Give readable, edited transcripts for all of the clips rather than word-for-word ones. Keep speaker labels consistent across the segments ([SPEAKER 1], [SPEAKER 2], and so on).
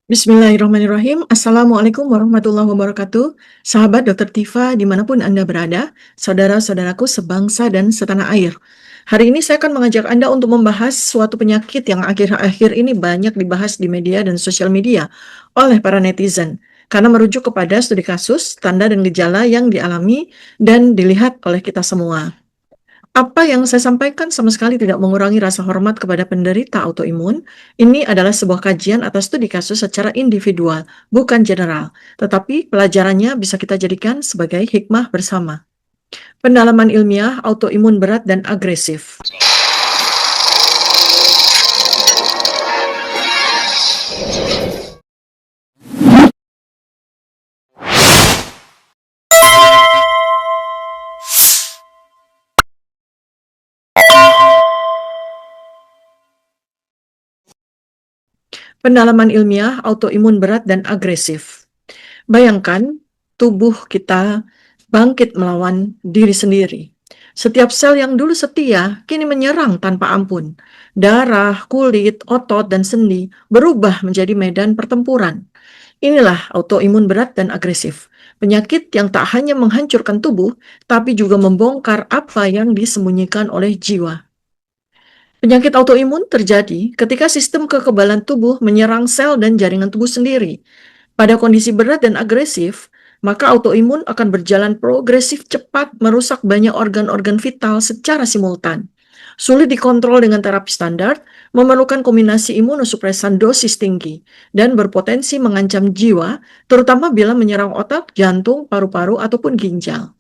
[SPEAKER 1] Bismillahirrahmanirrahim. Assalamualaikum warahmatullahi wabarakatuh. Sahabat Dokter Tifa, dimanapun Anda berada, saudara-saudaraku sebangsa dan setanah air. Hari ini saya akan mengajak Anda untuk membahas suatu penyakit yang akhir-akhir ini banyak dibahas di media dan sosial media oleh para netizen. Karena merujuk kepada studi kasus, tanda dan gejala yang dialami dan dilihat oleh kita semua. Apa yang saya sampaikan sama sekali tidak mengurangi rasa hormat kepada penderita autoimun. Ini adalah sebuah kajian atas studi kasus secara individual, bukan general. Tetapi pelajarannya bisa kita jadikan sebagai hikmah bersama. Pendalaman ilmiah autoimun berat dan agresif. Pendalaman ilmiah autoimun berat dan agresif. Bayangkan tubuh kita bangkit melawan diri sendiri. Setiap sel yang dulu setia kini menyerang tanpa ampun. Darah, kulit, otot, dan sendi berubah menjadi medan pertempuran. Inilah autoimun berat dan agresif. Penyakit yang tak hanya menghancurkan tubuh, tapi juga membongkar apa yang disembunyikan oleh jiwa. Penyakit autoimun terjadi ketika sistem kekebalan tubuh menyerang sel dan jaringan tubuh sendiri. Pada kondisi berat dan agresif, maka autoimun akan berjalan progresif cepat merusak banyak organ-organ vital secara simultan. Sulit dikontrol dengan terapi standar, memerlukan kombinasi imunosupresan dosis tinggi, dan berpotensi mengancam jiwa, terutama bila menyerang otak, jantung, paru-paru, ataupun ginjal.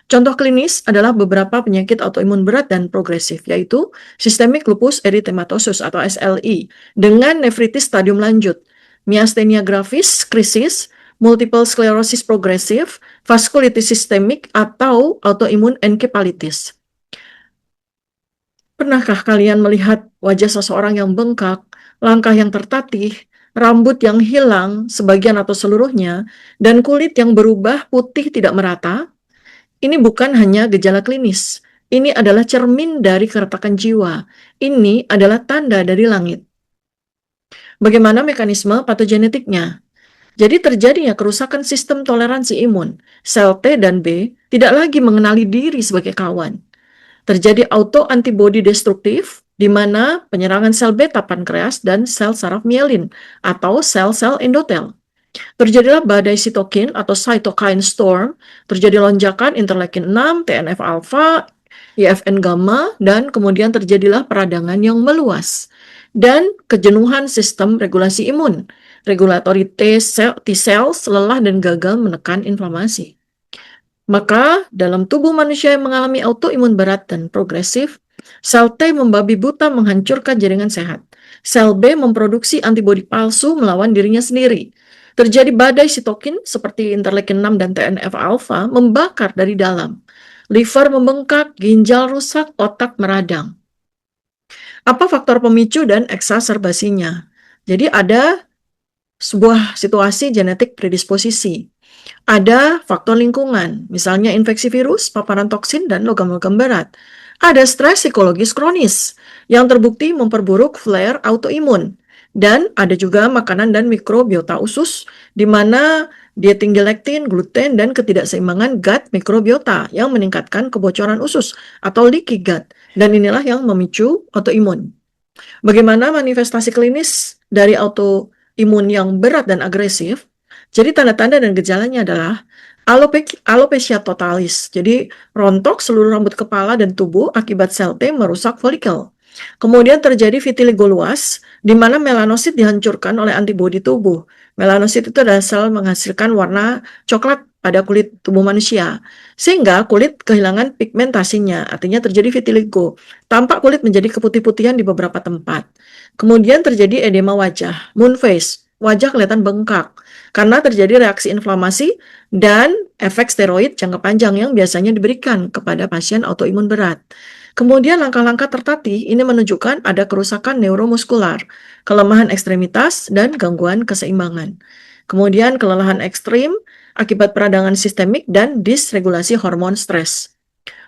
[SPEAKER 1] Contoh klinis adalah beberapa penyakit autoimun berat dan progresif, yaitu Systemic Lupus Erythematosus atau SLE dengan nefritis stadium lanjut, Myasthenia gravis, krisis, multiple sclerosis progresif, vaskulitis sistemik, atau autoimun encephalitis. Pernahkah kalian melihat wajah seseorang yang bengkak, langkah yang tertatih, rambut yang hilang sebagian atau seluruhnya, dan kulit yang berubah putih tidak merata? Ini bukan hanya gejala klinis. Ini adalah cermin dari keretakan jiwa. Ini adalah tanda dari langit. Bagaimana mekanisme patogenetiknya? Jadi terjadinya kerusakan sistem toleransi imun. Sel T dan B tidak lagi mengenali diri sebagai kawan. Terjadi autoantibody destruktif, di mana penyerangan sel beta pankreas dan sel saraf mielin atau sel-sel endotel. Terjadilah badai sitokin atau cytokine storm, terjadi lonjakan interleukin 6, TNF-alfa, IFN gamma, dan kemudian terjadilah peradangan yang meluas. Dan kejenuhan sistem regulasi imun, regulatory T-cells lelah dan gagal menekan inflamasi. Maka dalam tubuh manusia yang mengalami autoimun berat dan progresif, sel T membabi buta menghancurkan jaringan sehat. Sel B memproduksi antibodi palsu melawan dirinya sendiri. Terjadi badai sitokin seperti interleukin 6 dan TNF-alfa membakar dari dalam. Liver membengkak, ginjal rusak, otak meradang. Apa faktor pemicu dan eksaserbasinya? Jadi ada sebuah situasi genetik predisposisi. Ada faktor lingkungan, misalnya infeksi virus, paparan toksin, dan logam-logam berat. Ada stres psikologis kronis yang terbukti memperburuk flare autoimun. Dan ada juga makanan dan mikrobiota usus, di mana dia tinggi lektin, gluten, dan ketidakseimbangan gut mikrobiota yang meningkatkan kebocoran usus atau leaky gut. Dan inilah yang memicu autoimun. Bagaimana manifestasi klinis dari autoimun yang berat dan agresif? Jadi tanda-tanda dan gejalanya adalah alopecia totalis. Jadi rontok seluruh rambut kepala dan tubuh akibat sel T merusak folikel. Kemudian terjadi vitiligo luas, di mana melanosit dihancurkan oleh antibodi tubuh. Melanosit itu adalah sel menghasilkan warna coklat pada kulit tubuh manusia, sehingga kulit kehilangan pigmentasinya, artinya terjadi vitiligo. Tampak kulit menjadi keputih-putihan di beberapa tempat. Kemudian terjadi edema wajah, moon face, wajah kelihatan bengkak, karena terjadi reaksi inflamasi dan efek steroid jangka panjang yang biasanya diberikan kepada pasien autoimun berat. Kemudian langkah-langkah tertatih ini menunjukkan ada kerusakan neuromuskular, kelemahan ekstremitas, dan gangguan keseimbangan. Kemudian kelelahan ekstrim akibat peradangan sistemik dan disregulasi hormon stres.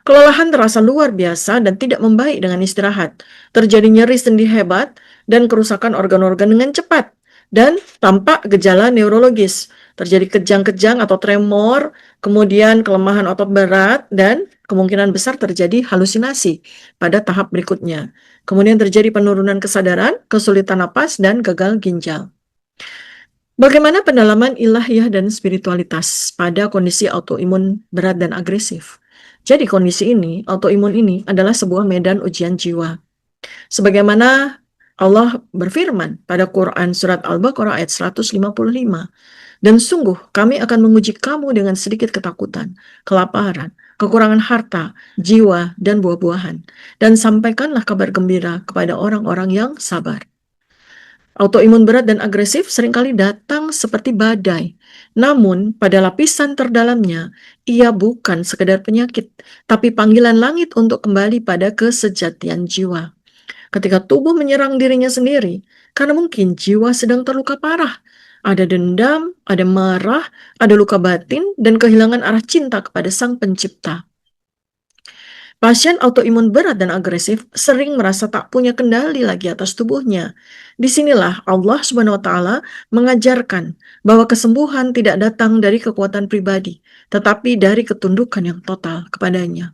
[SPEAKER 1] Kelelahan terasa luar biasa dan tidak membaik dengan istirahat. Terjadi nyeri sendi hebat dan kerusakan organ-organ dengan cepat. dan tampak gejala neurologis. Terjadi kejang-kejang atau tremor, kemudian kelemahan otot berat, dan kemungkinan besar terjadi halusinasi pada tahap berikutnya. Kemudian terjadi penurunan kesadaran, kesulitan napas, dan gagal ginjal. Bagaimana pendalaman ilahiyah dan spiritualitas pada kondisi autoimun berat dan agresif? Jadi kondisi ini, autoimun ini adalah sebuah medan ujian jiwa. Sebagaimana Allah berfirman pada Quran Surat Al-Baqarah ayat 155, dan sungguh kami akan menguji kamu dengan sedikit ketakutan, kelaparan, kekurangan harta, jiwa, dan buah-buahan. Dan sampaikanlah kabar gembira kepada orang-orang yang sabar. Autoimun berat dan agresif seringkali datang seperti badai. Namun, pada lapisan terdalamnya, ia bukan sekedar penyakit, tapi panggilan langit untuk kembali pada kesejatian jiwa. Ketika tubuh menyerang dirinya sendiri, karena mungkin jiwa sedang terluka parah. Ada dendam, ada marah, ada luka batin, dan kehilangan arah cinta kepada Sang Pencipta. Pasien autoimun berat dan agresif sering merasa tak punya kendali lagi atas tubuhnya. Disinilah Allah Subhanahu wa Ta'ala mengajarkan bahwa kesembuhan tidak datang dari kekuatan pribadi, tetapi dari ketundukan yang total kepadanya.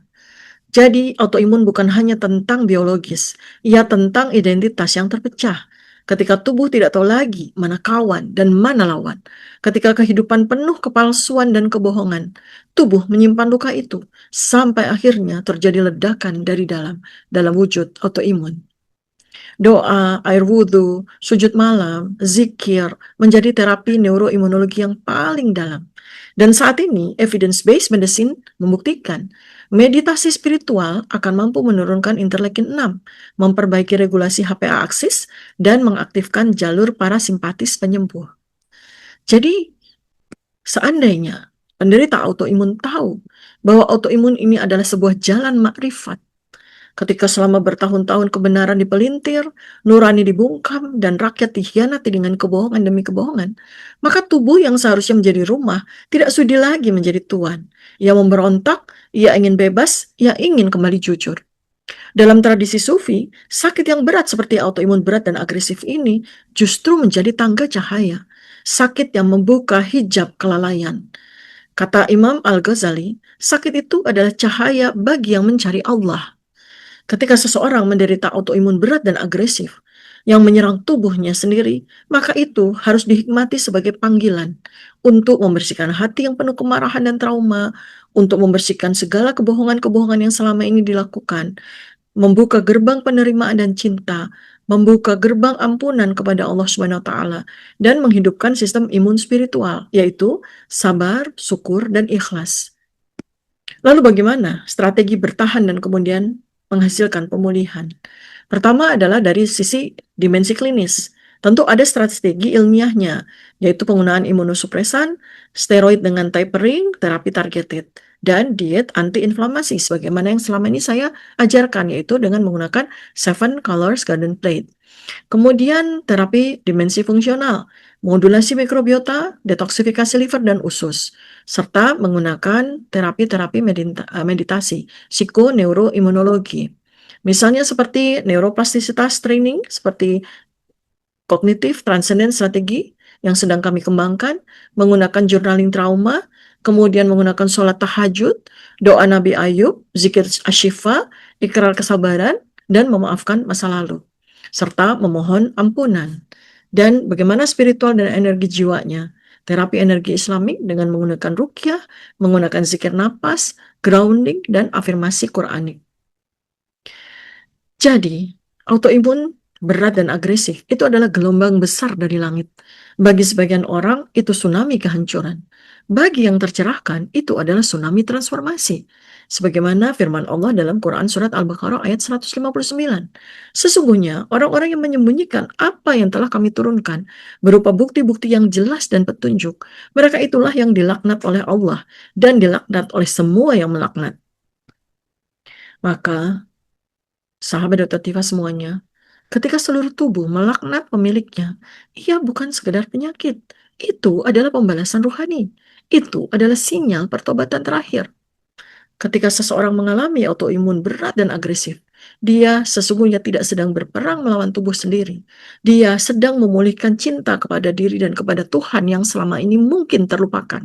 [SPEAKER 1] Jadi, autoimun bukan hanya tentang biologis, ia tentang identitas yang terpecah. Ketika tubuh tidak tahu lagi mana kawan dan mana lawan, ketika kehidupan penuh kepalsuan dan kebohongan, tubuh menyimpan luka itu sampai akhirnya terjadi ledakan dari dalam wujud autoimun. Doa, air wudhu, sujud malam, zikir menjadi terapi neuroimunologi yang paling dalam. Dan saat ini, evidence-based medicine membuktikan meditasi spiritual akan mampu menurunkan interleukin 6, memperbaiki regulasi HPA aksis, dan mengaktifkan jalur parasimpatis penyembuh. Jadi, seandainya penderita autoimun tahu bahwa autoimun ini adalah sebuah jalan makrifat, ketika selama bertahun-tahun kebenaran dipelintir, nurani dibungkam, dan rakyat dikhianati dengan kebohongan demi kebohongan, maka tubuh yang seharusnya menjadi rumah tidak sudi lagi menjadi tuan. Ia memberontak, ia ingin bebas, ia ingin kembali jujur. Dalam tradisi sufi, sakit yang berat seperti autoimun berat dan agresif ini justru menjadi tangga cahaya, sakit yang membuka hijab kelalaian. Kata Imam Al-Ghazali, sakit itu adalah cahaya bagi yang mencari Allah. Ketika seseorang menderita autoimun berat dan agresif yang menyerang tubuhnya sendiri, maka itu harus dihikmati sebagai panggilan untuk membersihkan hati yang penuh kemarahan dan trauma, untuk membersihkan segala kebohongan-kebohongan yang selama ini dilakukan, membuka gerbang penerimaan dan cinta, membuka gerbang ampunan kepada Allah Subhanahu wa Ta'ala, dan menghidupkan sistem imun spiritual, yaitu sabar, syukur, dan ikhlas. Lalu bagaimana strategi bertahan dan kemudian menghasilkan pemulihan? Pertama adalah dari sisi dimensi klinis. Tentu ada strategi ilmiahnya, yaitu penggunaan imunosupresan, steroid dengan tapering, terapi targeted, dan diet antiinflamasi, sebagaimana yang selama ini saya ajarkan, yaitu dengan menggunakan 7 Colors Garden Plate. Kemudian terapi dimensi fungsional, modulasi mikrobiota, detoksifikasi liver dan usus, serta menggunakan terapi-terapi meditasi, psikoneuroimunologi. Misalnya seperti neuroplastisitas training, seperti kognitif transcendent strategi yang sedang kami kembangkan, menggunakan journaling trauma, kemudian menggunakan sholat tahajud, doa Nabi Ayub, zikir asyifa, ikrar kesabaran, dan memaafkan masa lalu, serta memohon ampunan. Dan bagaimana spiritual dan energi jiwanya? Terapi energi Islamik dengan menggunakan ruqyah, menggunakan zikir napas, grounding, dan afirmasi Quranik. Jadi, autoimun berat dan agresif itu adalah gelombang besar dari langit. Bagi sebagian orang, itu tsunami kehancuran. Bagi yang tercerahkan, itu adalah tsunami transformasi. Sebagaimana firman Allah dalam Quran Surat Al-Baqarah ayat 159. Sesungguhnya, orang-orang yang menyembunyikan apa yang telah kami turunkan, berupa bukti-bukti yang jelas dan petunjuk, mereka itulah yang dilaknat oleh Allah, dan dilaknat oleh semua yang melaknat. Maka, sahabat Dr. Tifa semuanya, ketika seluruh tubuh melaknat pemiliknya, ia bukan sekedar penyakit. Itu adalah pembalasan rohani. Itu adalah sinyal pertobatan terakhir. Ketika seseorang mengalami autoimun berat dan agresif, Dia sesungguhnya tidak sedang berperang melawan tubuh sendiri. Dia sedang memulihkan cinta kepada diri dan kepada Tuhan yang selama ini mungkin terlupakan.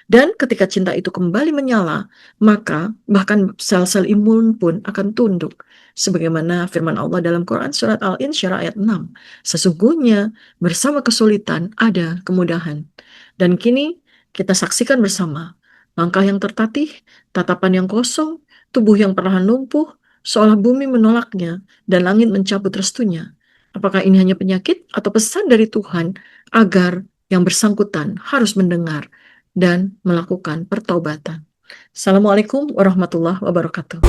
[SPEAKER 1] Dan ketika cinta itu kembali menyala, maka bahkan sel-sel imun pun akan tunduk. Sebagaimana firman Allah dalam Quran surat Al-Insyirah ayat 6. Sesungguhnya bersama kesulitan ada kemudahan. Dan kini kita saksikan bersama langkah yang tertatih, tatapan yang kosong, tubuh yang perlahan lumpuh, seolah bumi menolaknya dan langit mencabut restunya. Apakah ini hanya penyakit atau pesan dari Tuhan agar yang bersangkutan harus mendengar dan melakukan pertobatan? Assalamualaikum warahmatullahi wabarakatuh.